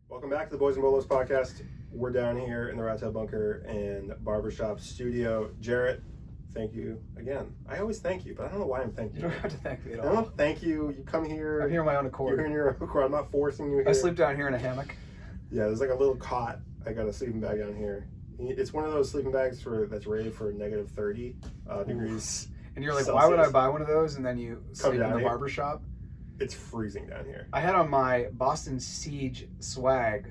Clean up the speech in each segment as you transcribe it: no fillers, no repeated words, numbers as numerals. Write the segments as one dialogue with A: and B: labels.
A: Welcome back to the Boys In Bolos podcast. We're down here in the Rat Tail Bunker and Barbershop Studio. Jarrett, thank you again. I always thank you, but I don't know why I'm thanking you.
B: You don't have to thank me at
A: I
B: all.
A: don't thank you. You come here.
B: I'm here on my own accord.
A: You're here on your own accord. I'm not forcing you here.
B: I sleep down here in a hammock.
A: Yeah, there's like a little cot. I got a sleeping bag down here. It's one of those sleeping bags that's rated for negative 30 degrees.
B: And you're like,
A: Celsius.
B: why would I buy one of those? And then you sleep in the barbershop.
A: It's freezing down here.
B: I had on my Boston Siege swag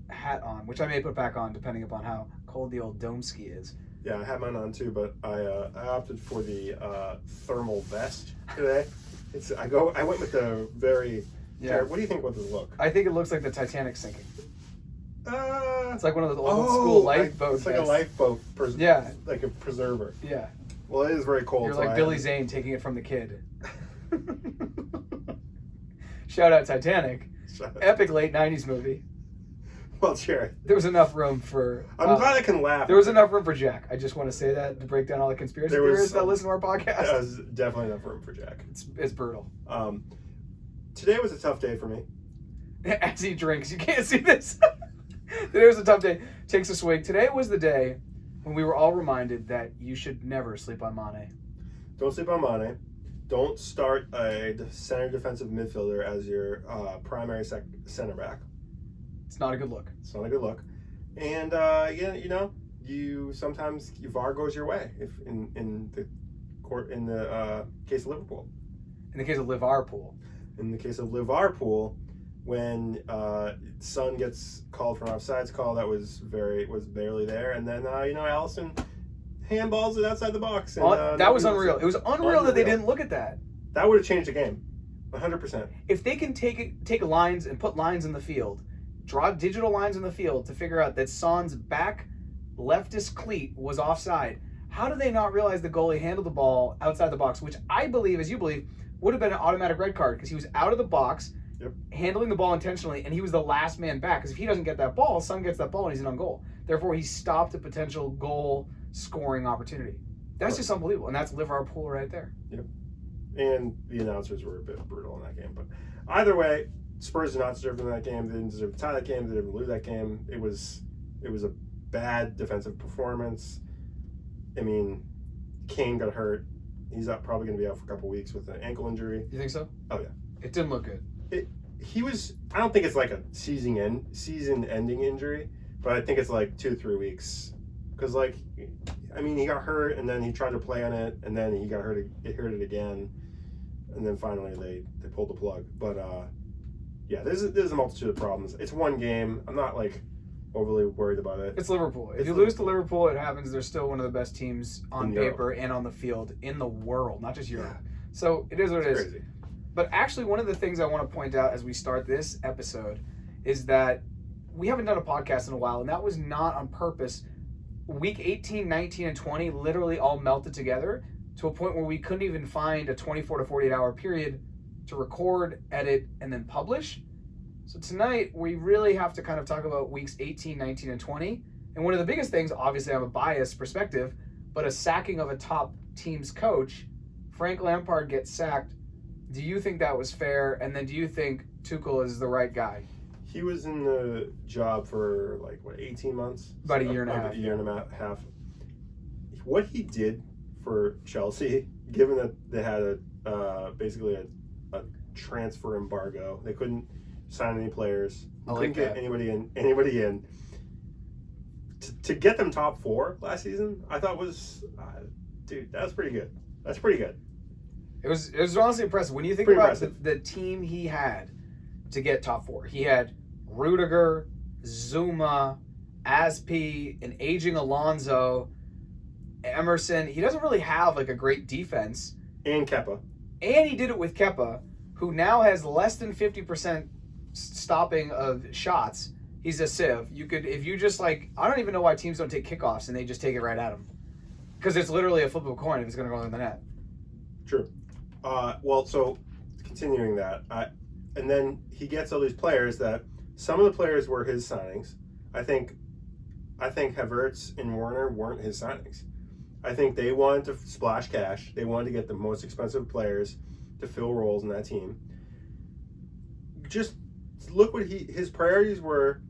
B: hat on, which I may put back on depending upon how cold the old dome ski is.
A: Yeah, I had mine on too, but I opted for the thermal vest today. I went with the very.
B: Yeah.
A: Jared, what do you think about this look?
B: I think it looks like the Titanic sinking. It's like one of those old
A: It's
B: school lifeboat
A: like a lifeboat.
B: Yeah.
A: Like a preserver.
B: Yeah.
A: Well, it is very cold.
B: You're like Billy Zane taking it from the kid. Shout out Titanic. Epic late 90s movie.
A: Well, Jared.
B: There was enough room for...
A: I'm glad I can laugh.
B: There was enough room for Jack. I just want to say that to break down all the conspiracy theorists that listen to our podcast.
A: There was definitely enough room for Jack.
B: It's brutal.
A: Today was a tough day for me.
B: As he drinks. You can't see this. Today was a tough day. Takes a swig. Today was the day when we were all reminded that you should never sleep on Mane.
A: Don't sleep on Mane. Don't start a center defensive midfielder as your primary center back.
B: It's not a good look.
A: It's not a good look. And you sometimes VAR goes your way if in the case of Liverpool.
B: In the case of Liverpool.
A: In the case of Liverpool, when Son gets called for an offsides call that was barely there, and then Allison handballs it outside the box. And,
B: that was unreal. It was unreal that they didn't look at that.
A: That would have changed the game, 100%.
B: If they can take lines and put lines in the field, draw digital lines in the field to figure out that Son's back leftist cleat was offside, how do they not realize the goalie handled the ball outside the box, which I believe, as you believe, would have been an automatic red card because he was out of the box, handling the ball intentionally, and he was the last man back. Because if he doesn't get that ball, Son gets that ball and he's in on goal. Therefore, he stopped a potential goal scoring opportunity. That's just unbelievable, and that's Liverpool right there.
A: Yep. And the announcers were a bit brutal in that game, but either way, Spurs did not deserve to win that game. They didn't deserve to tie that game. They didn't lose that game. It was a bad defensive performance. I mean, Kane got hurt. He's probably going to be out for a couple weeks with an ankle injury.
B: You think so?
A: Oh yeah.
B: It didn't look good.
A: I don't think it's like a season-ending injury, but I think it's like 2-3 weeks. Because he got hurt and then he tried to play on it and then he got hurt. It hurt it again, and then finally they pulled the plug. But yeah, there's a multitude of problems. It's one game. I'm not overly worried about it.
B: It's Liverpool. If you lose to Liverpool, it happens. They're still one of the best teams on paper and on the field in the world, not just Europe. Yeah. So it is what it is. Crazy. But actually, one of the things I want to point out as we start this episode is that we haven't done a podcast in a while, and that was not on purpose. Week 18, 19, and 20 literally all melted together to a point where we couldn't even find a 24 to 48 hour period to record, edit, and then publish. So tonight, we really have to kind of talk about weeks 18, 19, and 20. And one of the biggest things, obviously I have a biased perspective, but a sacking of a top team's coach. Frank Lampard gets sacked. Do you think that was fair? And then do you think Tuchel is the right guy?
A: He was in the job for 18 months?
B: About a year and a half.
A: A year and a half. What he did for Chelsea, given that they had basically a transfer embargo, they couldn't sign any players, couldn't get anybody in. To get them top 4 last season, I thought was, dude, that was pretty good. That's pretty good.
B: It was honestly impressive. When you think about the team he had to get top 4, he had Rudiger, Zuma, Aspi, an aging Alonso, Emerson. He doesn't really have a great defense.
A: And Kepa.
B: And he did it with Kepa, who now has less than 50% stopping of shots. He's a sieve. If you just I don't even know why teams don't take kickoffs and they just take it right at him. Because it's literally a flip of a coin if it's going to go in the net. True.
A: So continuing that, and then he gets all these players that some of the players were his signings. I think Havertz and Werner weren't his signings. I think they wanted to splash cash. They wanted to get the most expensive players to fill roles in that team. Just look what his priorities were: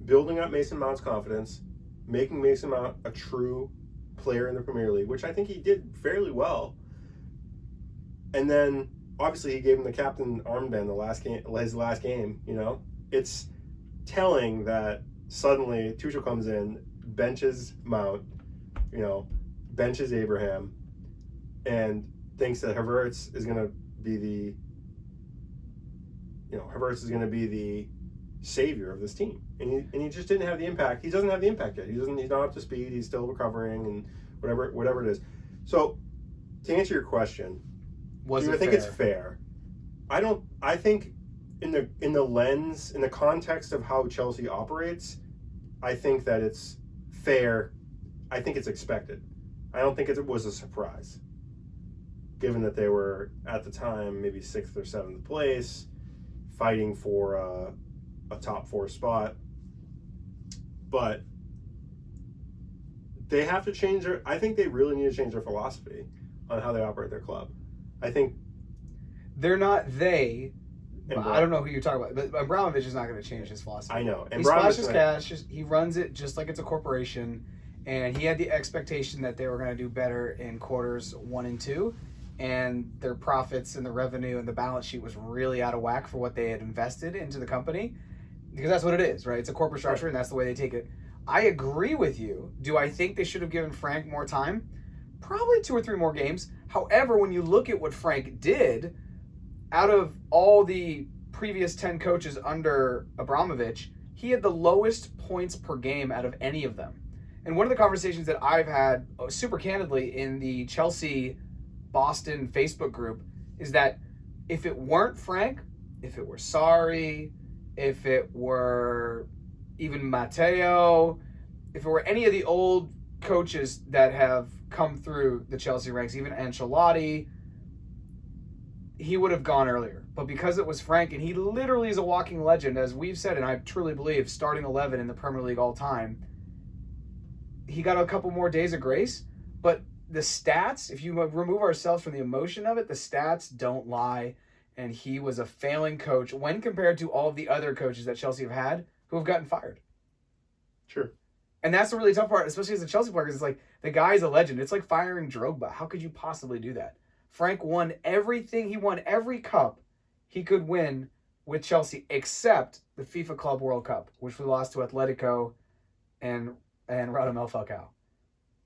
A: building up Mason Mount's confidence, making Mason Mount a true player in the Premier League, which I think he did fairly well. And then obviously he gave him the captain armband his last game. It's telling that suddenly Tuchel comes in, benches Mount, benches Abraham, and thinks that Havertz is going to be the savior of this team, and he just didn't have the impact. He doesn't have the impact yet. He's not up to speed. He's still recovering, and whatever it is. So, to answer your question, do I think it's fair? I don't. I think in the lens, in the context of how Chelsea operates, I think that it's fair. I think it's expected. I don't think it was a surprise, given that they were at the time maybe 6th or 7th place, fighting for a top 4 spot. But they have to change I think they really need to change their philosophy on how they operate their club. I think
B: they're not they. I don't know who you're talking about, but Abramovich is not going to change his philosophy.
A: I know.
B: And he splashes cash. He runs it just like it's a corporation, and he had the expectation that they were going to do better in quarters 1 and 2, and their profits and the revenue and the balance sheet was really out of whack for what they had invested into the company, because that's what it is, right? It's a corporate structure, and that's the way they take it. I agree with you. Do I think they should have given Frank more time? Probably 2 or 3 more games. However, when you look at what Frank did, out of all the previous 10 coaches under Abramovich, he had the lowest points per game out of any of them. And one of the conversations that I've had super candidly in the Chelsea Boston Facebook group is that if it weren't Frank, if it were Sarri, if it were even Matteo, if it were any of the old coaches that have come through the Chelsea ranks, even Ancelotti, he would have gone earlier. But because it was Frank, and he literally is a walking legend, as we've said, and I truly believe, starting 11 in the Premier League all time, he got a couple more days of grace. But the stats, if you remove ourselves from the emotion of it, the stats don't lie. And he was a failing coach when compared to all of the other coaches that Chelsea have had who have gotten fired.
A: Sure.
B: And that's the really tough part, especially as a Chelsea player, because it's like, the guy's a legend. It's like firing Drogba. How could you possibly do that? Frank won everything. He won every cup he could win with Chelsea, except the FIFA Club World Cup, which we lost to Atletico and Radamel Falcao.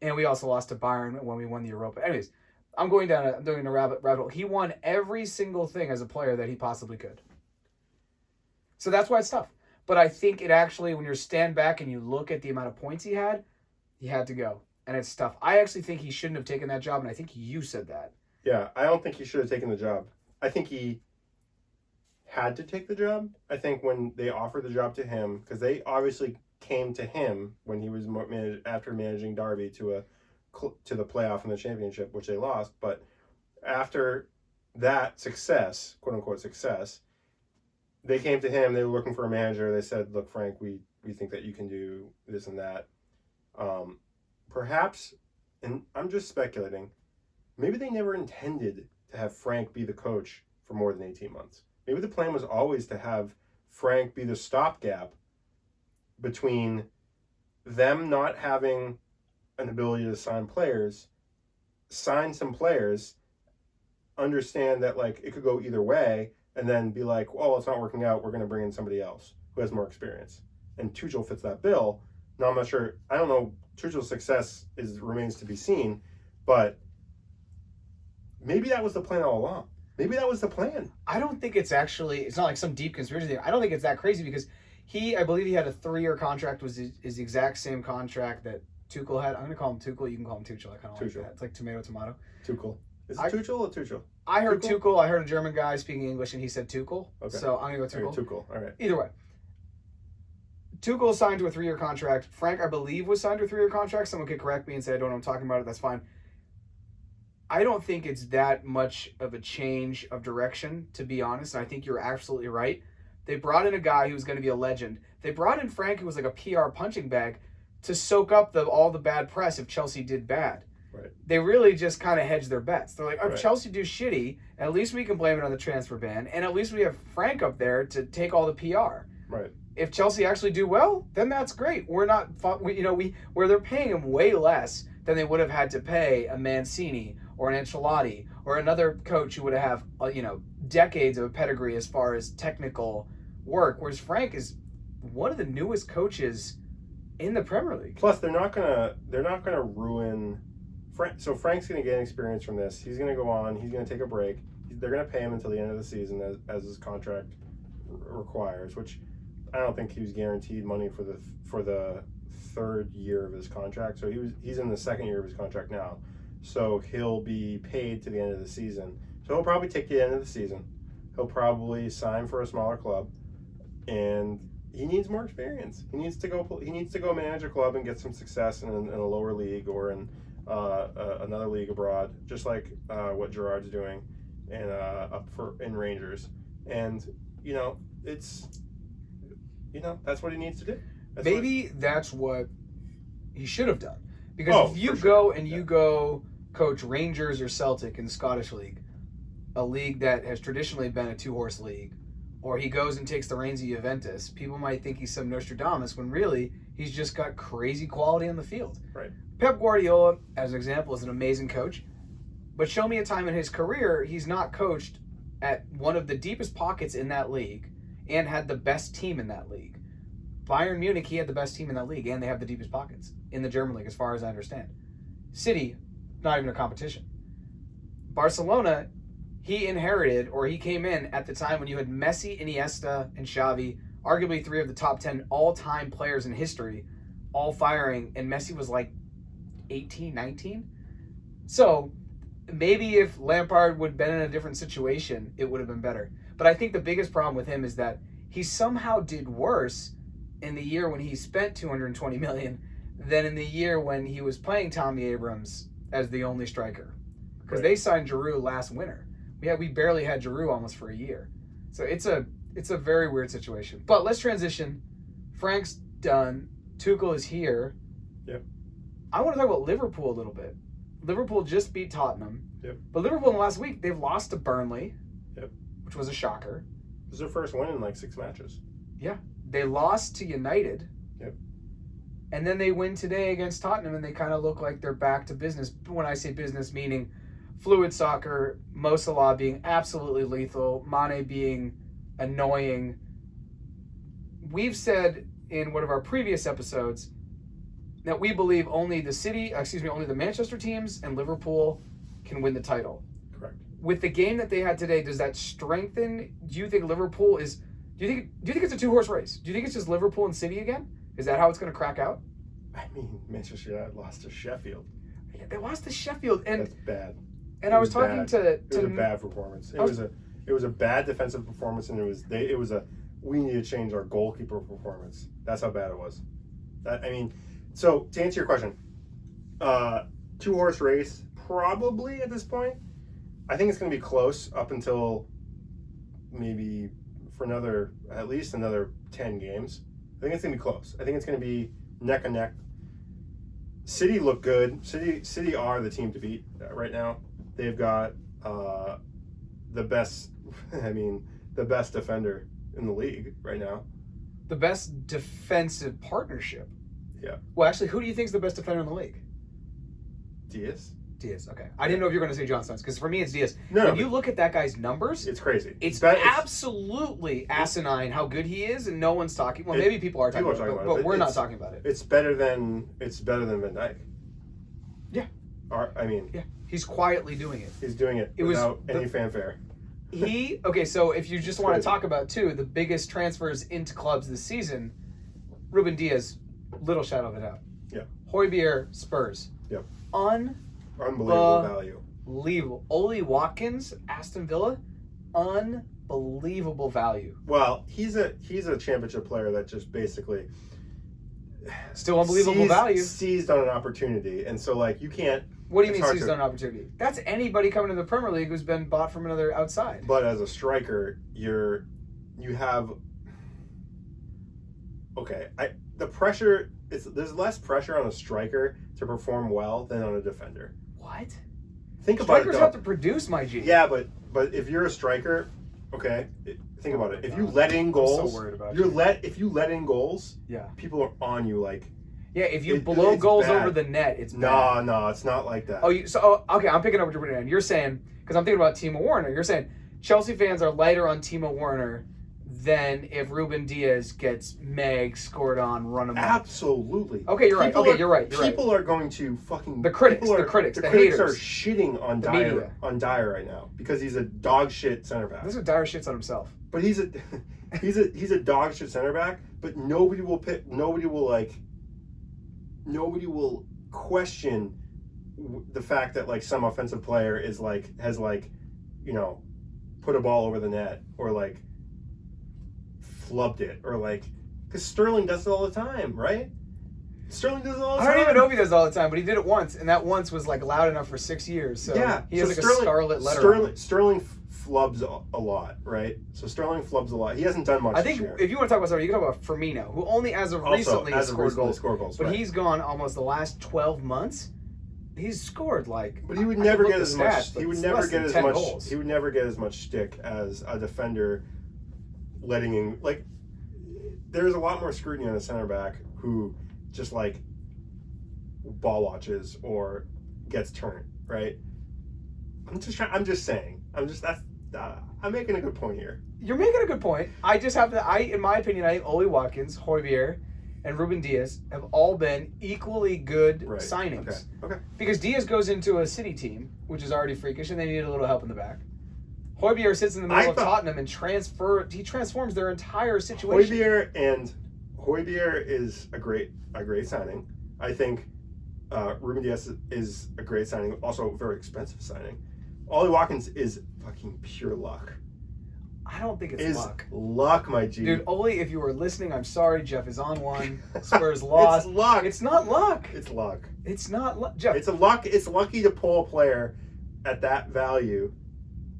B: And we also lost to Bayern when we won the Europa. Anyways, I'm doing a rabbit hole. He won every single thing as a player that he possibly could. So that's why it's tough. But I think it actually, when you stand back and you look at the amount of points he had to go. And it's tough. I actually think he shouldn't have taken that job, and I think you said that.
A: Yeah, I don't think he should have taken the job. I think he had to take the job. I think when they offered the job to him, because they obviously came to him when he was after managing Derby to the playoff and the championship, which they lost. But after that success, quote unquote success, they came to him. They were looking for a manager. They said, "Look, Frank, we think that you can do this and that." Perhaps, and I'm just speculating, maybe they never intended to have Frank be the coach for more than 18 months. Maybe the plan was always to have Frank be the stopgap between them not having an ability to sign some players, understand that like it could go either way, and then be like, well, it's not working out, we're going to bring in somebody else who has more experience. And Tuchel fits that bill. Now, I'm not sure. I don't know. Tuchel's success remains to be seen, but maybe that was the plan all along. Maybe that was the plan.
B: I don't think it's not like some deep conspiracy thing. I don't think it's that crazy because I believe he had a 3-year contract, was his exact same contract that Tuchel had. I'm going to call him Tuchel. You can call him Tuchel. I kind of like that. It's like tomato.
A: Tuchel. Is it Tuchel or Tuchel?
B: I heard Tuchel. I heard a German guy speaking English, and he said Tuchel.
A: Okay.
B: So I'm going to go Tuchel.
A: Tuchel. All right.
B: Either way. Tuchel signed to a 3-year contract. Frank, I believe, was signed to a 3-year contract. Someone could correct me and say I don't know what I'm talking about. That's fine. I don't think it's that much of a change of direction, to be honest. And I think you're absolutely right. They brought in a guy who was going to be a legend. They brought in Frank, who was like a PR punching bag, to soak up all the bad press if Chelsea did bad.
A: Right.
B: They really just kind of hedge their bets. They're like, if
A: Right.
B: Chelsea do shitty, at least we can blame it on the transfer ban, and at least we have Frank up there to take all the PR.
A: Right.
B: If Chelsea actually do well, then that's great. We're not, where they're paying him way less than they would have had to pay a Mancini or an Ancelotti or another coach who would have, decades of a pedigree as far as technical work. Whereas Frank is one of the newest coaches in the Premier League.
A: Plus, they're not gonna ruin Frank. So Frank's gonna get experience from this. He's gonna go on. He's gonna take a break. They're gonna pay him until the end of the season as his contract requires, which I don't think he was guaranteed money for the third year of his contract. So he's in the second year of his contract now. So he'll be paid to the end of the season. So he'll probably take the end of the season. He'll probably sign for a smaller club, and he needs more experience. He needs to go manage a club and get some success in a lower league or in another league abroad, just like what Gerrard's doing, and in Rangers. And that's what he needs to do.
B: That's what he should have done. Because if you go and you go coach Rangers or Celtic in the Scottish League, a league that has traditionally been a two-horse league, or he goes and takes the reins of Juventus, people might think he's some Nostradamus when really he's just got crazy quality on the field.
A: Right.
B: Pep Guardiola, as an example, is an amazing coach, but show me a time in his career he's not coached at one of the deepest pockets in that league and had the best team in that league. Bayern Munich, he had the best team in that league, and they have the deepest pockets in the German league, as far as I understand. City, not even a competition. Barcelona, he inherited, or he came in at the time when you had Messi, Iniesta, and Xavi, arguably 3 of the top 10 all-time players in history, all firing, and Messi was like 18, 19. So maybe if Lampard would have been in a different situation, it would have been better. But I think the biggest problem with him is that he somehow did worse in the year when he spent $220 million than in the year when he was playing Tommy Abrams as the only striker. Because They signed Giroud last winter. We barely had Giroud almost for a year. So it's a very weird situation. But let's transition. Frank's done. Tuchel is here.
A: Yep.
B: I want to talk about Liverpool a little bit. Liverpool just beat Tottenham.
A: Yep.
B: But Liverpool in the last week, they've lost to Burnley.
A: Yep.
B: Which was a shocker.
A: This is their first win in like 6 matches.
B: Yeah. They lost to United.
A: Yep.
B: And then they win today against Tottenham, and they kind of look like they're back to business. When I say business, meaning fluid soccer, Mo Salah being absolutely lethal, Mane being annoying. We've said in one of our previous episodes that we believe only the Manchester teams and Liverpool can win the title.
A: Correct.
B: With the game that they had today, does that strengthen? Do you think Liverpool is? Do you think it's a 2-horse race? Do you think it's just Liverpool and City again? Is that how it's going to crack out?
A: I mean, Manchester United lost to Sheffield.
B: Yeah, they lost to Sheffield, and
A: that's bad.
B: And I was talking
A: bad.
B: to
A: it was a bad performance. It was a bad defensive performance, and it was a we need to change our goalkeeper performance. That's how bad it was. So to answer your question, 2-horse race probably at this point. I think it's going to be close up until maybe for at least another 10 games. I think it's going to be close. I think it's going to be neck and neck. City look good. City are the team to beat right now. They've got the best defender in the league right now.
B: The best defensive partnership.
A: Yeah.
B: Well, actually, who do you think is the best defender in the league?
A: Diaz,
B: okay. I didn't know if you were going to say John Stones, because for me it's Diaz.
A: No,
B: when you look at that guy's numbers,
A: it's crazy.
B: It's absolutely asinine how good he is, and no one's talking. Well, maybe people are talking about it, but we're not talking about it.
A: It's better than Van Dijk.
B: Yeah.
A: Yeah.
B: He's quietly doing it.
A: He's doing it without any fanfare.
B: So if you just want to talk about the biggest transfers into clubs this season, Ruben Diaz, little shadow of a doubt.
A: Yeah.
B: Højbjerg, Spurs.
A: Yep.
B: Unbelievable
A: value.
B: Oli Watkins, Aston Villa, unbelievable value.
A: Well, he's a championship player that just basically
B: still unbelievable value.
A: Seized on an opportunity, and so you can't.
B: What do you mean seized on an opportunity? That's anybody coming to the Premier League who's been bought from another outside.
A: But as a striker, the pressure. There's less pressure on a striker to perform well than on a defender.
B: What?
A: Think about it.
B: Strikers have to produce, my G.
A: Yeah, but if you're a striker, okay, think about it. If you let in goals,
B: I'm so worried about
A: if you let in goals,
B: yeah,
A: people are on you like.
B: Yeah, if you blow goals over the net, it's bad.
A: No, it's not like that.
B: Okay, I'm picking up what you're putting in. You're saying, because I'm thinking about Timo Werner, you're saying Chelsea fans are lighter on Timo Werner than if Ruben Diaz gets scored on, run him out.
A: Absolutely.
B: Okay, you're right. Okay, you're right.
A: People are going to fucking...
B: The critics, the
A: critics
B: haters.
A: are shitting on Dyer right now because he's a dog shit center back.
B: This is Dyer shits on himself.
A: But he's a dog shit center back, but nobody will question the fact that like some offensive player has put a ball over the net or like flubbed it or like, because Sterling does it all the time, right? Sterling does it all the time.
B: I don't even know if he does it all the time, but he did it once, and that once was like loud enough for 6 years. So
A: yeah,
B: he has like a scarlet letter.
A: Sterling flubs a lot, right? So Sterling flubs a lot. He hasn't done much.
B: I think if you want to talk about somebody, you can talk about Firmino, who only as of recently has scored goals. But he's gone almost the last 12 months. He's scored like.
A: But he would never get as much. He would never get as much.
B: Goals.
A: He would never get as much shtick as a defender letting in. Like, there's a lot more scrutiny on a center back who just like ball watches or gets turned, right? I'm just saying. I'm making a good point here.
B: You're making a good point. I just have to. In my opinion, I think Ole Watkins, Højbjerg, and Ruben Diaz have all been equally good signings.
A: Okay.
B: Because Diaz goes into a City team, which is already freakish, and they need a little help in the back. Højbjerg sits in the middle of Tottenham and he transforms their entire situation.
A: Højbjerg is a great signing. I think Ruben Diaz is a great signing, also a very expensive signing. Ole Watkins is fucking pure luck.
B: I don't think it's luck.
A: Luck, my G.
B: Dude, Ole, if you were listening, I'm sorry. Jeff is on one. Spurs lost.
A: It's luck.
B: It's not luck.
A: It's luck.
B: It's not luck. Jeff.
A: It's lucky to pull a player at that value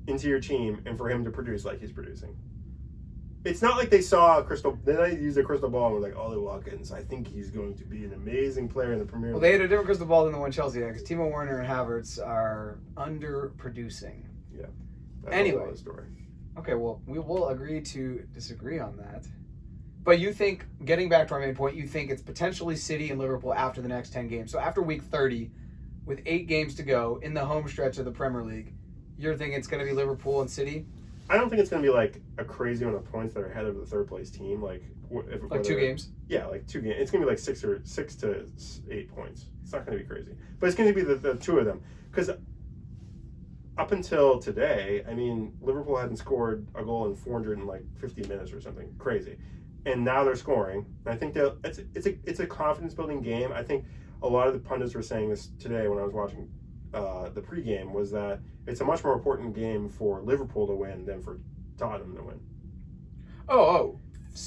A: into your team and for him to produce like he's producing. It's not like they used a crystal ball and were like, Ole Watkins, I think he's going to be an amazing player in the Premier League.
B: Well, they had a different crystal ball than the one Chelsea had because Timo Werner and Havertz are underproducing.
A: Yeah.
B: Anyway.
A: Story.
B: Okay, well, we will agree to disagree on that. But you think, getting back to our main point, you think it's potentially City and Liverpool after the next 10 games. So after week 30, with 8 games to go in the home stretch of the Premier League, you're thinking it's going to be Liverpool and City?
A: I don't think it's going to be like a crazy amount of points that are ahead of the third place team. Like
B: 2 games?
A: Yeah, like 2 games. It's going to be like 6 to 8 points. It's not going to be crazy. But it's going to be the two of them. Because up until today, I mean, Liverpool hadn't scored a goal in 450 minutes or something crazy, and now they're scoring. And I think it's a confidence building game. I think a lot of the pundits were saying this today when I was watching the pregame, was that it's a much more important game for Liverpool to win than for Tottenham to win.
B: Oh,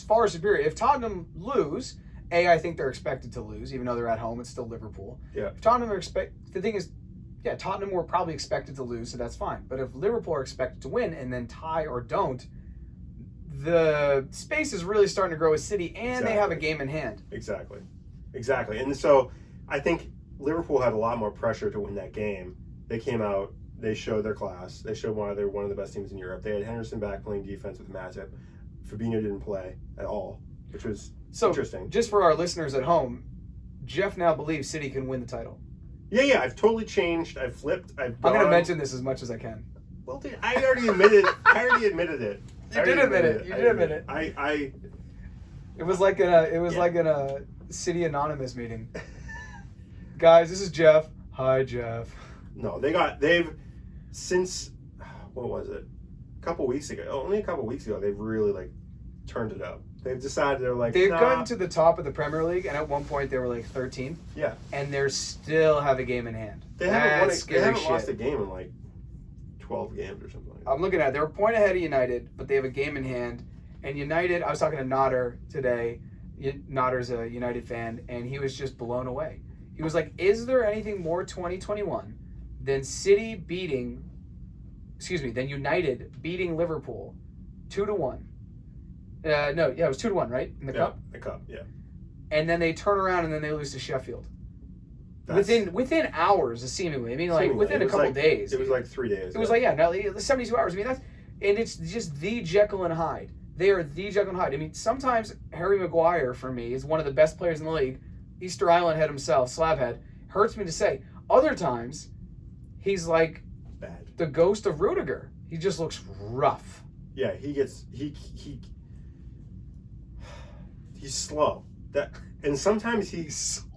B: far superior. If Tottenham lose, I think they're expected to lose, even though they're at home. It's still Liverpool.
A: Yeah.
B: If Tottenham the thing is. Yeah, Tottenham were probably expected to lose, so that's fine. But if Liverpool are expected to win and then tie or don't, the space is really starting to grow with City, and they have a game in hand.
A: Exactly. And so I think Liverpool had a lot more pressure to win that game. They came out, they showed their class. They showed why they're one of the best teams in Europe. They had Henderson back playing defense with Matip. Fabinho didn't play at all, which was interesting.
B: Just for our listeners at home, Jeff now believes City can win the title.
A: Yeah, I've totally changed. I've flipped. I'm
B: going to mention this as much as I can.
A: Well, dude, I already admitted it.
B: You did admit it. It was like in a City Anonymous meeting. Guys, this is Jeff. Hi, Jeff.
A: No, since, what was it? Only a couple weeks ago, they've really turned it up. They've decided they've
B: gotten to the top of the Premier League, and at one point they were 13th.
A: Yeah,
B: and they still have a game in hand.
A: They haven't lost a game in 12 games or something.
B: I'm looking at it. They're a point ahead of United, but they have a game in hand. And United, I was talking to Nodder today. Nodder's a United fan, and he was just blown away. He was like, "Is there anything more 2021 than than United beating Liverpool 2-1?" It was 2-1, right? In the cup?
A: The cup, yeah.
B: And then they turn around and then they lose to Sheffield. within hours, seemingly. I mean, like
A: seemingly.
B: within a couple days.
A: It was like 3 days.
B: It was like 72 hours. I mean, and it's just the Jekyll and Hyde. They are the Jekyll and Hyde. I mean, sometimes Harry Maguire for me is one of the best players in the league. Easter Island head himself, slabhead. Hurts me to say. Other times, he's like
A: bad.
B: The ghost of Rudiger. He just looks rough.
A: Yeah, he's slow. And sometimes he's slow.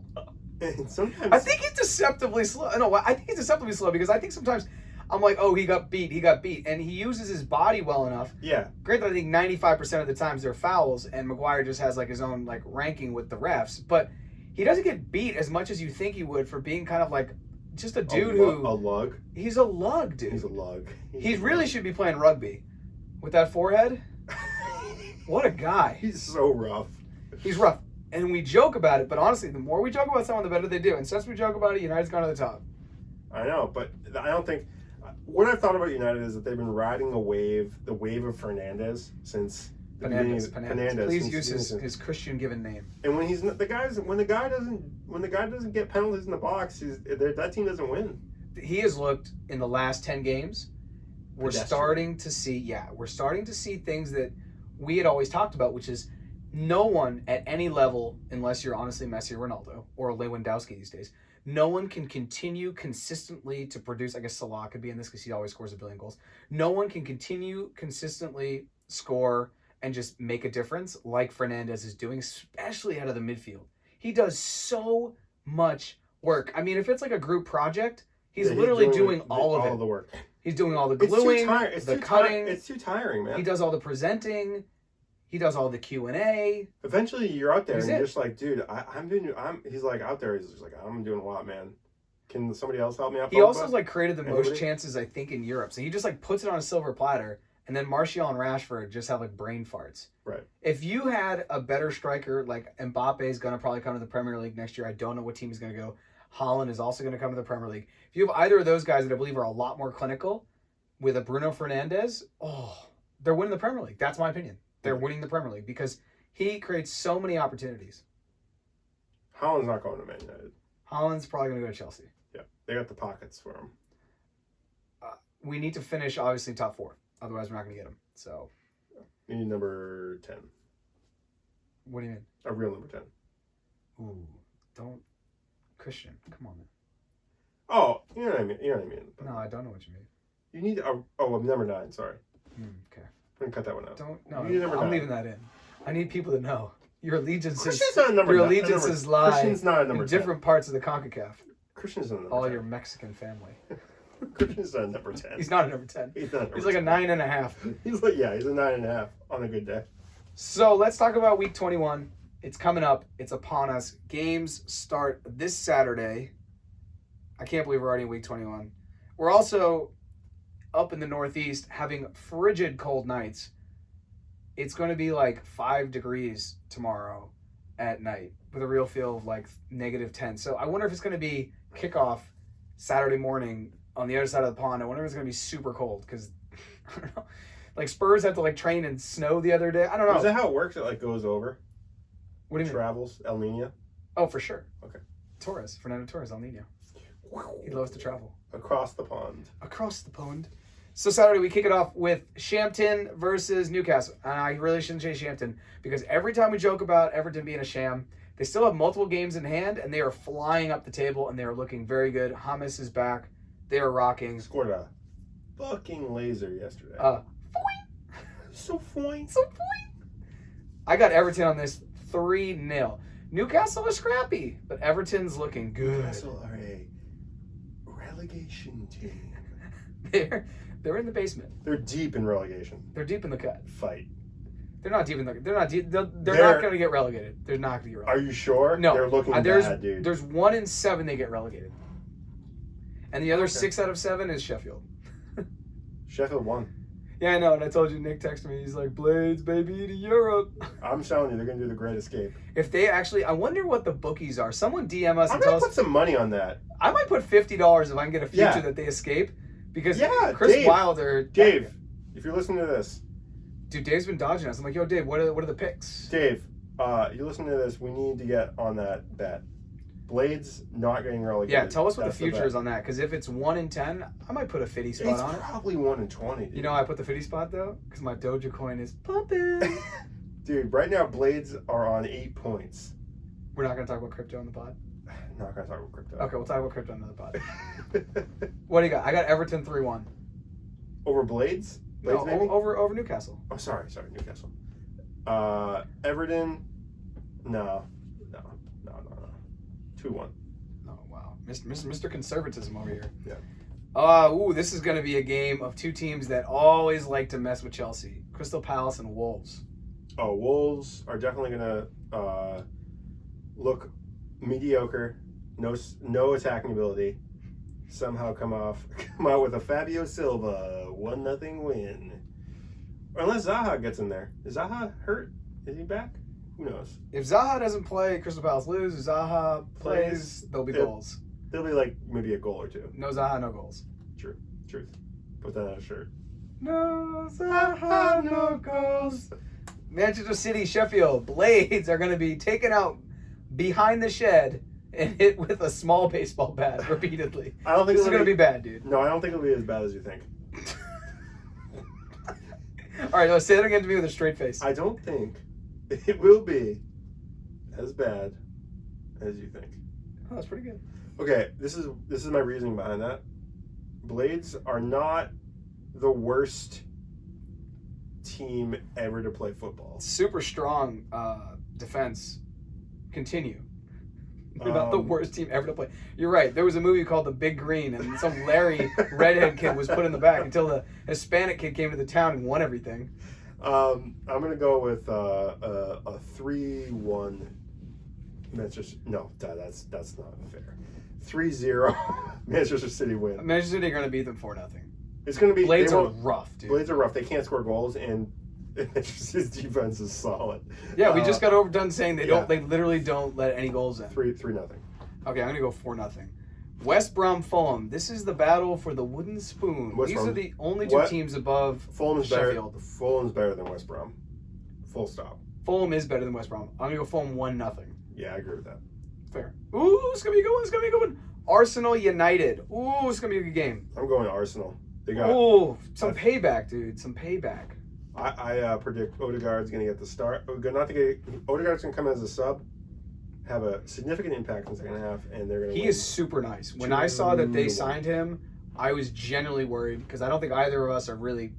A: And sometimes
B: I think he's deceptively slow. No, I think he's deceptively slow because I think sometimes I'm like, oh, he got beat, and he uses his body well enough.
A: Yeah.
B: Granted, I think 95% of the times they're fouls, and Maguire just has like his own like ranking with the refs, but he doesn't get beat as much as you think he would for being kind of like just a dude
A: a lug.
B: He's a lug, dude.
A: He's a lug.
B: He really should be playing rugby with that forehead. What a guy.
A: He's so rough.
B: He's rough. And we joke about it, but honestly, the more we joke about someone, the better they do. And since we joke about it, United's gone to the top.
A: I know, but I don't think... What I've thought about United is that they've been riding the wave of Fernandez since...
B: Penandes. Please use his Christian given name.
A: And when when the guy doesn't get penalties in the box, that team doesn't win.
B: He has looked in the last 10 games. We're starting to see things that we had always talked about, which is no one at any level, unless you're honestly Messi or Ronaldo or Lewandowski these days, no one can continue consistently to produce. I guess Salah could be in this because he always scores 1 billion goals. No one can continue consistently score and just make a difference like Fernandez is doing, especially out of the midfield. He does so much work. I mean, if it's like a group project, he's literally doing all of it.
A: All the work.
B: He's doing all the gluing, the cutting.
A: It's too tiring, man.
B: He does all the presenting. He does all the Q&A.
A: Eventually, you're out there and you're just like, dude, he's like out there. He's just like, I'm doing a lot, man. Can somebody else help me out?
B: He also has like created the most chances, I think, in Europe. So he just like puts it on a silver platter. And then Martial and Rashford just have like brain farts.
A: Right.
B: If you had a better striker, like Mbappe is going to probably come to the Premier League next year. I don't know what team he's going to go. Haaland is also going to come to the Premier League. If you have either of those guys that I believe are a lot more clinical with a Bruno Fernandes, they're winning the Premier League. That's my opinion. They're winning the Premier League because he creates so many opportunities.
A: Haaland's not going to Man United.
B: Haaland's probably going to go to Chelsea.
A: Yeah. They got the pockets for him.
B: We need to finish, obviously, top 4. Otherwise, we're not going to get him. So,
A: you need number 10.
B: What do you mean?
A: A real number 10.
B: Ooh, don't Christian. Come on, man.
A: Oh, you know what I mean.
B: No, I don't know what you mean.
A: You need number 9. Sorry.
B: Okay.
A: I'm gonna cut that one out.
B: I'm leaving that in. I need people to know your allegiances.
A: Christian's not a number.
B: Your allegiances lie
A: Christian's not a number
B: in different parts of the CONCACAF.
A: Christian's not a number.
B: All
A: 10.
B: your Mexican family.
A: Christian's not a number 10.
B: He's not a number 10.
A: He's not.
B: He's like a 9.5.
A: He's a 9.5 on a good day.
B: So let's talk about week 21. It's coming up. It's upon us. Games start this Saturday. I can't believe we're already in week 21. We're also up in the Northeast having frigid cold nights. It's going to be like 5 degrees tomorrow at night with a real feel of like -10. So I wonder if it's going to be kickoff Saturday morning on the other side of the pond. I wonder if it's going to be super cold because, I don't know, like Spurs had to like train in snow the other day. I don't know.
A: Is that how it works? It like goes over?
B: What do you mean?
A: Travels? El Nino?
B: Oh, for sure.
A: Okay.
B: Fernando Torres, El Nino. He loves to travel.
A: Across the pond.
B: Across the pond. So Saturday we kick it off with Shampton versus Newcastle. And I really shouldn't say Shampton because every time we joke about Everton being a sham, they still have multiple games in hand and they are flying up the table and they are looking very good. Hamas is back. They are rocking.
A: Scored a fucking laser yesterday. So foin.
B: I got Everton on this 3-0. Newcastle is scrappy, but Everton's looking good.
A: Newcastle are a relegation team.
B: They're in the basement.
A: They're deep in relegation.
B: They're deep in the cut.
A: Fight.
B: They're not deep in the. They're not deep. They're not going to get relegated. They're not going to get relegated.
A: Are you sure?
B: No.
A: They're looking bad, dude.
B: There's 1 in 7 they get relegated, and the other 6 out of 7 is Sheffield.
A: Sheffield won.
B: Yeah, I know. And I told you, Nick texted me. He's like, "Blades, baby, to Europe."
A: I'm telling you, they're going to do the Great Escape.
B: If they actually, I wonder what the bookies are. Someone DM us and
A: I'm
B: tell
A: going to
B: us.
A: put some money on that.
B: I might put $50 if I can get a future that they escape. Because Chris Wilder...
A: Dave, if you're listening to this...
B: Dude, Dave's been dodging us. I'm like, yo, Dave, what are the picks?
A: Dave, you listening to this, we need to get on that bet. Blades not getting relegated.
B: Yeah, tell us what the future is on that. Because if it's 1-10, I might put a 50 spot on it.
A: It's probably 1-20. Dude.
B: You know, I put the 50 spot though because my Doja coin is pumping.
A: Dude, right now Blades are on 8 points.
B: We're not going to talk about crypto on the pod.
A: Not going to talk about crypto.
B: Okay, we'll talk about crypto on another pod. What do you got? I got Everton 3-1.
A: Over Blades? Blades
B: no, over Newcastle.
A: Oh, sorry, Newcastle. Everton, no. 2-1.
B: Oh, wow. Mr. Conservatism over here.
A: Yeah.
B: This is going to be a game of two teams that always like to mess with Chelsea. Crystal Palace and Wolves.
A: Oh, Wolves are definitely going to look mediocre. No attacking ability. Somehow come out with a Fabio Silva 1-0 win. Or unless Zaha gets in there. Is Zaha hurt? Is he back? Who knows?
B: If Zaha doesn't play, Crystal Palace lose. If Zaha plays, there'll be goals.
A: There'll be like maybe a goal or two.
B: No Zaha, no goals.
A: Truth. Put that on a shirt.
B: No Zaha, no goals. Manchester City, Sheffield. Blades are going to be taken out behind the shed and hit with a small baseball bat repeatedly.
A: I don't think
B: this is going to be bad, dude.
A: No, I don't think it'll be as bad as you think.
B: All right, say that again to me with a straight face.
A: I don't think it will be as bad as you think.
B: Oh, that's pretty good.
A: Okay, this is my reasoning behind that. Blades are not the worst team ever to play football.
B: Super strong defense. Continue. They're not the worst team ever to play. You're right. There was a movie called The Big Green, and some Larry redhead kid was put in the back until the Hispanic kid came to the town and won everything.
A: I'm gonna go with a 3-1 Manchester. No, that's not fair. 3-0 Manchester City win.
B: Manchester City are gonna beat them 4-0.
A: It's gonna be
B: Blades are rough, dude.
A: Blades are rough. They can't score goals, and Manchester's defense is solid.
B: Yeah, we just got overdone saying they literally don't let any goals in.
A: 3-0.
B: Okay, I'm gonna go 4-0. West Brom Fulham. This is the battle for the wooden spoon. These are the only two teams above Sheffield.
A: Fulham's better than West Brom. Full stop.
B: Fulham is better than West Brom. I'm gonna go Fulham 1-0.
A: Yeah, I agree with that.
B: Fair. Ooh, it's gonna be a good one. It's gonna be a good one. Arsenal United. Ooh, it's gonna be a good game.
A: I'm going to Arsenal. They got
B: some payback, dude. Some payback.
A: I predict Odegaard's going to get the start. Odegaard's going to come in as a sub, have a significant impact in the second half, and they're going to.
B: He is super nice. When I saw that they signed him, I was genuinely worried because I don't think either of us are really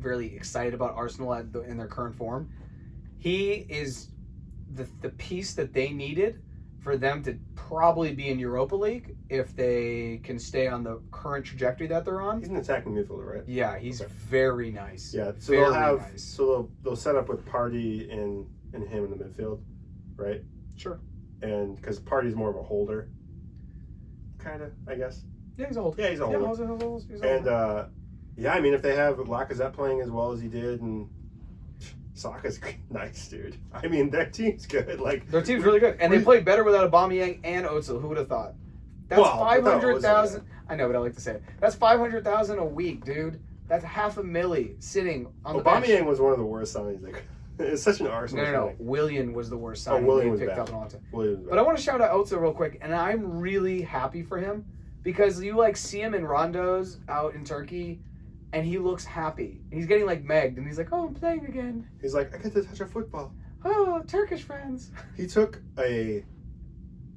B: excited about Arsenal in their current form. He is the piece that they needed for them to probably be in Europa League if they can stay on the current trajectory that they're on.
A: He's an attacking midfielder, right?
B: Yeah, he's very nice.
A: Yeah, so
B: nice.
A: they'll set up with Partey and him in the midfield, right?
B: Sure.
A: And because Partey's more of a holder, kind of, I guess.
B: Yeah, he's a holder.
A: Yeah, he's a holder.
B: He's a
A: holder. I mean, if they have Lacazette playing as well as he did, and Saka's nice, dude. I mean, their team's good.
B: Their team's really good, and they played better without Aubameyang and Özil. Who would have thought? That's 500,000. I know, but I like to say it. That's 500,000 a week, dude. That's $500,000 sitting on the bench.
A: Aubameyang was one of the worst signings. It's such an Arsenal.
B: No. Willian was the worst signing they picked up in a long time. But I want to shout out Özil real quick, and I'm really happy for him because you see him in rondos out in Turkey. And he looks happy. He's getting megged, and he's like, "Oh, I'm playing again."
A: He's like, "I get to touch a football."
B: Oh, Turkish friends. He
A: took a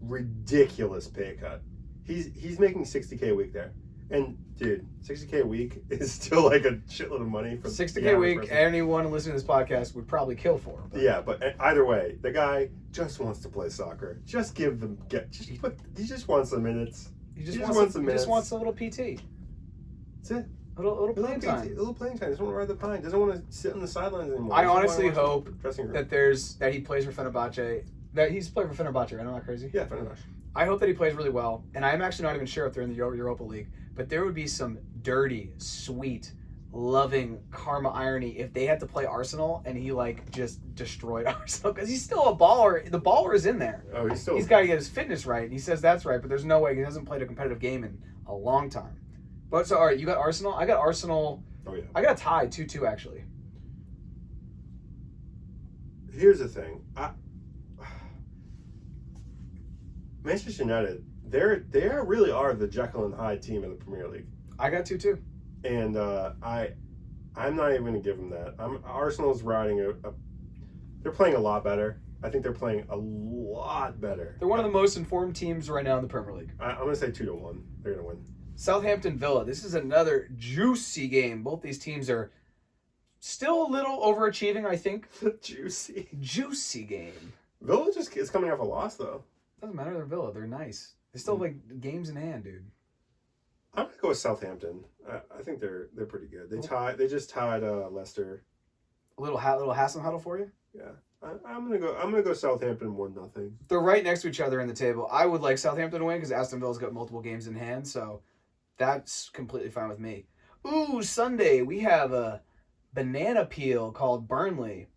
A: ridiculous pay cut. He's making $60K a week there, and dude, $60K a week is still a shitload of money for
B: $60K a week. Person. Anyone listening to this podcast would probably kill for.
A: But either way, the guy just wants to play soccer. Just give them he just wants the minutes.
B: He just wants a little PT.
A: That's it.
B: A little playing time.
A: A little playing time. Doesn't want to ride the pine. Doesn't want to sit on the sidelines anymore.
B: I honestly hope that he plays for Fenerbahce. That he's played for Fenerbahce, right? Am I not crazy?
A: Yeah, Fenerbahce.
B: I hope that he plays really well. And I'm actually not even sure if they're in the Europa League. But there would be some dirty, sweet, loving karma irony if they had to play Arsenal and he just destroyed Arsenal. Because he's still a baller. The baller is in there.
A: Oh,
B: he's got to get his fitness right. He says that's right, but there's no way he hasn't played a competitive game in a long time. But so, all right, you got Arsenal. I got Arsenal.
A: Oh, yeah.
B: I got a tie 2-2, actually.
A: Here's the thing. Manchester United, they really are the Jekyll and Hyde team in the Premier League.
B: I got two too.
A: And I'm not even going to give them that. Arsenal's riding they're playing a lot better. I think they're playing a lot better.
B: They're one of the most informed teams right now in the Premier League.
A: I'm going to say 2-1. They're going to win.
B: Southampton Villa. This is another juicy game. Both these teams are still a little overachieving, I think. Juicy game.
A: Villa just is coming off a loss, though.
B: Doesn't matter. They're Villa. They're nice. They still have like games in hand, dude.
A: I'm gonna go with Southampton. I think they're pretty good. They just tied Leicester.
B: A little Hassan huddle for you.
A: Yeah, I'm gonna go Southampton 1-0.
B: They're right next to each other in the table. I would like Southampton to win because Aston Villa's got multiple games in hand, so that's completely fine with me. Ooh, Sunday we have a banana peel called Burnley.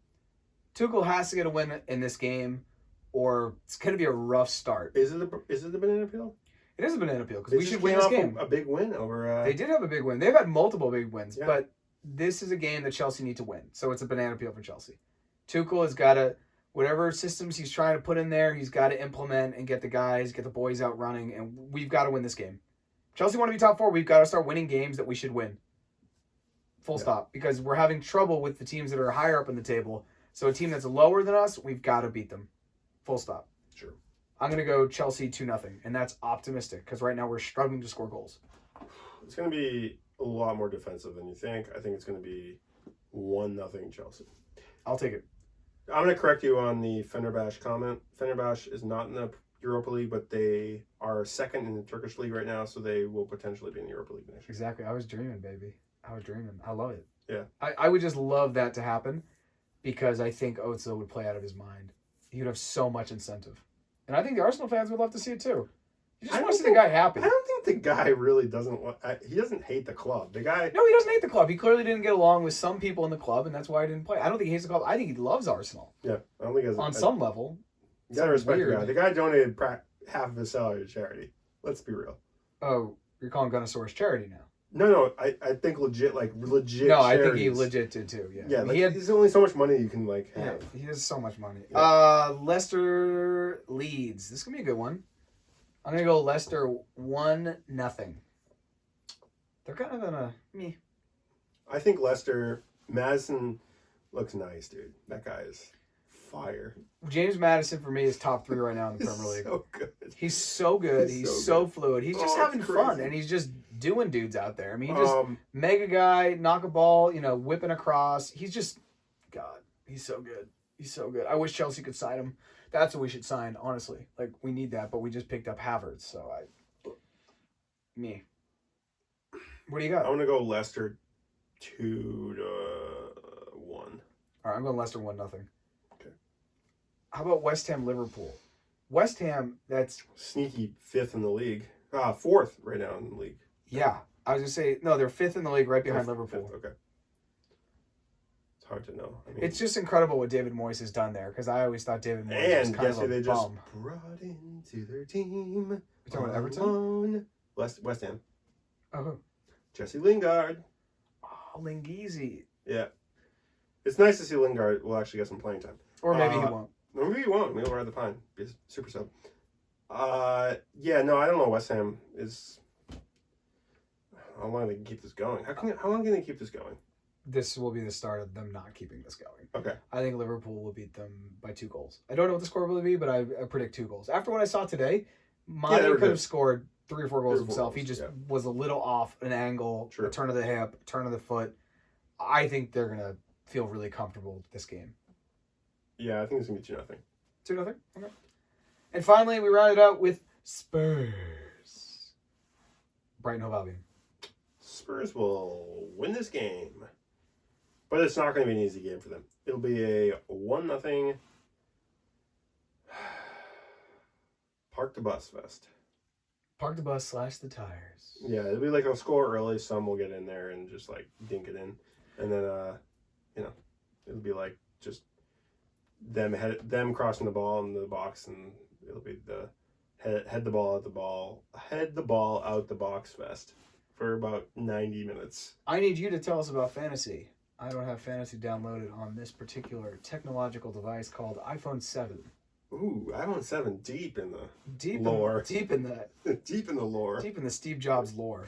B: Tuchel has to get a win in this game, or it's going to be a rough start.
A: Is it the banana peel?
B: It is a banana peel because we should win this game.
A: A big win over.
B: They did have a big win. They've had multiple big wins, but this is a game that Chelsea need to win. So it's a banana peel for Chelsea. Tuchel has got to, whatever systems he's trying to put in there, he's got to implement and get the boys out running, and we've got to win this game. Chelsea want to be top 4. We've got to start winning games that we should win. Full stop. Because we're having trouble with the teams that are higher up in the table. So a team that's lower than us, we've got to beat them. Full stop.
A: Sure.
B: I'm going to go Chelsea 2-0, and that's optimistic because right now we're struggling to score goals.
A: It's going to be a lot more defensive than you think. I think it's going to be 1-0 Chelsea.
B: I'll take it.
A: I'm going to correct you on the Fenerbahce comment. Fenerbahce is not in the Europa League, but they are second in the Turkish league right now, so they will potentially be in the Europa League next year.
B: Exactly. I was dreaming, baby. I was dreaming. I love it.
A: Yeah.
B: I would just love that to happen because I think Ozil would play out of his mind. He would have so much incentive. And I think the Arsenal fans would love to see it too. You just want to see the guy happy.
A: I don't think the guy really doesn't want... he doesn't hate the club. The guy...
B: No, he doesn't hate the club. He clearly didn't get along with some people in the club, and that's why he didn't play. I don't think he hates the club. I think he loves Arsenal.
A: Yeah. I don't think he has...
B: On some level.
A: You gotta respect the guy. The guy donated half of his salary to charity. Let's be real.
B: Oh, you're calling Gunnosaurus charity now?
A: No. I think legit charities.
B: No, I think he legit did too. Yeah.
A: Yeah. There's only so much money you can have.
B: Yeah, he has so much money.
A: Yeah.
B: Leicester Leeds. This is gonna be a good one. I'm gonna go Leicester 1-0. They're kind of in a meh.
A: I think Leicester Madison looks nice, dude. That guy is fire.
B: James Maddison for me is top 3 right now in the Premier League.
A: So good.
B: He's so good. He's so fluid. He's just having fun, and he's just doing dudes out there. I mean, he just mega guy, knock a ball, whipping across. He's just God. He's so good. He's so good. I wish Chelsea could sign him. That's what we should sign, honestly. Like, we need that, but we just picked up Havertz, so me. What do you got?
A: I'm gonna go Leicester 2-1.
B: All right, I'm going Leicester 1-0.
A: Okay.
B: How about West Ham Liverpool? West Ham, that's
A: sneaky 5th in the league. 4th right now in the league.
B: Yeah, I was gonna say no. They're 5th in the league, right behind Liverpool.
A: 5th, okay. It's hard to know. I mean,
B: it's just incredible what David Moyes has done there because I always thought David Moyes was kind of a
A: they
B: bum.
A: Just brought into their team.
B: You talking about Everton?
A: West Ham.
B: Oh,
A: Jesse Lingard.
B: Oh, Lingeezy.
A: Yeah, it's nice to see Lingard will actually get some playing time.
B: Or maybe he won't.
A: Maybe he won't. Maybe he'll ride the pine. Be a super sub. Yeah, no, I don't know. West Ham is. How long they can keep this going? How long can they keep this going?
B: This will be the start of them not keeping this going.
A: Okay.
B: I think Liverpool will beat them by 2 goals. I don't know what the score will be, but I predict 2 goals. After what I saw today, Mane could have scored 3 or 4 goals himself. He just was a little off an angle, a turn of the hip, turn of the foot. I think they're going to feel really comfortable with this game.
A: Yeah, I think it's going to be 2-0.
B: 2-0? Okay. And finally, we round it out with Spurs. Brighton Hove Albion.
A: Spurs will win this game. But it's not going to be an easy game for them. It'll be a 1-0 park the bus fest.
B: Park the bus / the tires.
A: Yeah, it'll be like a score early. Some will get in there and just dink it in. And then, it'll be like just them crossing the ball in the box, and it'll be the head the ball out the box fest for about 90 minutes.
B: I need you to tell us about fantasy. I don't have fantasy downloaded on this particular technological device called iPhone 7.
A: Ooh, I went 7 deep in the
B: deep
A: lore.
B: Deep in that.
A: Deep in the lore.
B: Deep in the Steve Jobs lore.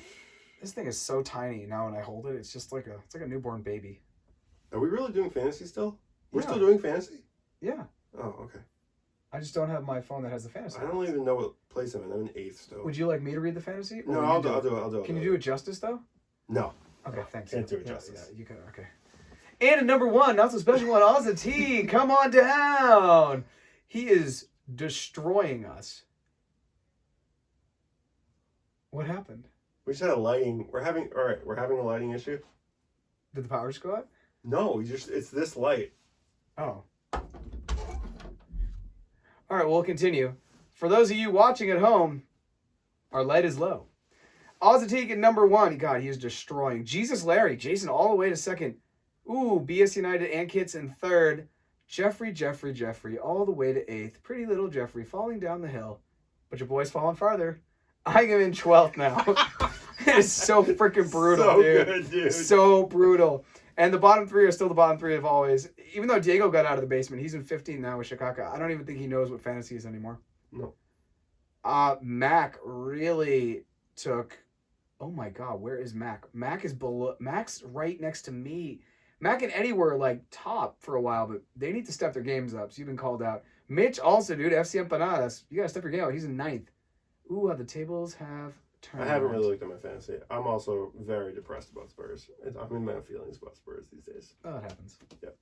B: This thing is so tiny now when I hold it. It's just like a newborn baby.
A: Are we really doing fantasy still? We're still doing fantasy?
B: Yeah.
A: Oh, okay.
B: I just don't have my phone that has the fantasy.
A: I don't even know what place I'm in. I'm in 8th still.
B: Would you like me to read the fantasy?
A: No, I'll do it.
B: Can you do it justice though?
A: No.
B: Okay, thanks.
A: Can't do it justice.
B: Yeah, you can. Okay. And at number 1, not so special one, Ozzy T. Come on down. He is destroying us. What happened?
A: We just had a lighting. We're having a lighting issue.
B: Did the power just go out?
A: No, it's this light.
B: Oh. All right, we'll continue. For those of you watching at home, our light is low. Ozzy at number 1. God, he is destroying. Jesus Larry, Jason all the way to 2nd. Ooh, BS United and Kits in 3rd. Jeffrey, all the way to 8th. Pretty little Jeffrey falling down the hill. But your boy's falling farther. I am in 12th now. It is so freaking brutal,
A: so
B: dude.
A: Good, dude.
B: So brutal. And the bottom 3 are still the bottom 3 of always. Even though Diego got out of the basement, he's in 15 now with Chicago. I don't even think he knows what fantasy is anymore.
A: No.
B: Mac really took... Oh my God, where is Mac? Mac's right next to me. Mac and Eddie were like top for a while, but they need to step their games up. So you've been called out. Mitch also, dude, FC Empanadas. You got to step your game up. He's in 9th. Ooh, how the tables have turned.
A: I haven't really looked at my fantasy. I'm also very depressed about Spurs. I'm in my own feelings about Spurs these days.
B: Oh, it happens.
A: Yep.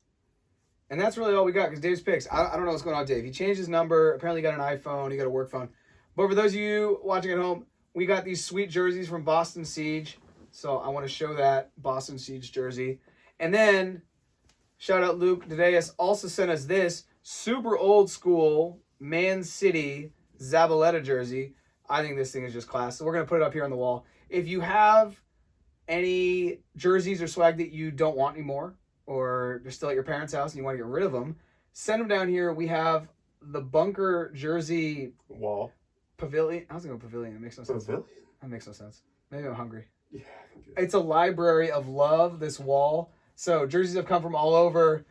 B: And that's really all we got because Dave's picks. I don't know what's going on with Dave. He changed his number. Apparently, he got an iPhone. He got a work phone. But for those of you watching at home, we got these sweet jerseys from Boston Siege. So I want to show that Boston Siege jersey. And then, shout out Luke Dedeus also sent us this super old school Man City Zabaleta jersey. I think this thing is just class. So we're going to put it up here on the wall. If you have any jerseys or swag that you don't want anymore, or they're still at your parents' house and you want to get rid of them, send them down here. We have the Bunker jersey
A: wall.
B: Pavilion. I was going to go pavilion. It makes no sense.
A: Pavilion?
B: That makes no sense. Maybe I'm hungry.
A: Yeah, I can do that.
B: It's a library of love, this wall. So jerseys have come from all over.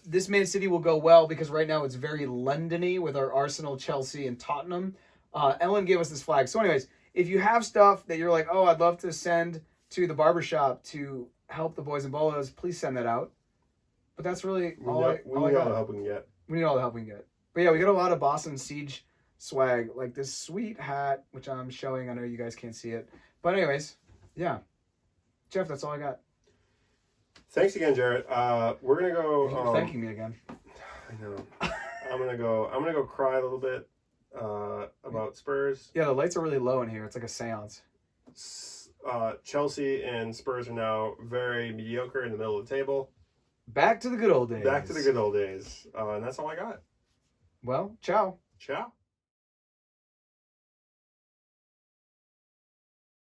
B: This Man City will go well because right now it's very London-y with our Arsenal, Chelsea, and Tottenham. Ellen gave us this flag. So anyways, if you have stuff that you're like, oh, I'd love to send to the barbershop to help the boys in Bolos, please send that out. But that's really
A: we need all the help we can get.
B: We need all the help we can get. But yeah, we got a lot of Boston Siege swag, like this sweet hat, which I'm showing. I know you guys can't see it. But anyways, yeah. Jeff, that's all I got.
A: Thanks again, Jarrett. We're gonna go.
B: You're thanking me again.
A: I know. I'm gonna go cry a little bit about Spurs.
B: Yeah, the lights are really low in here. It's like a seance.
A: Chelsea and Spurs are now very mediocre in the middle of the table.
B: Back to the good old days.
A: Back to the good old days. And that's all I got.
B: Well, ciao.
A: Ciao.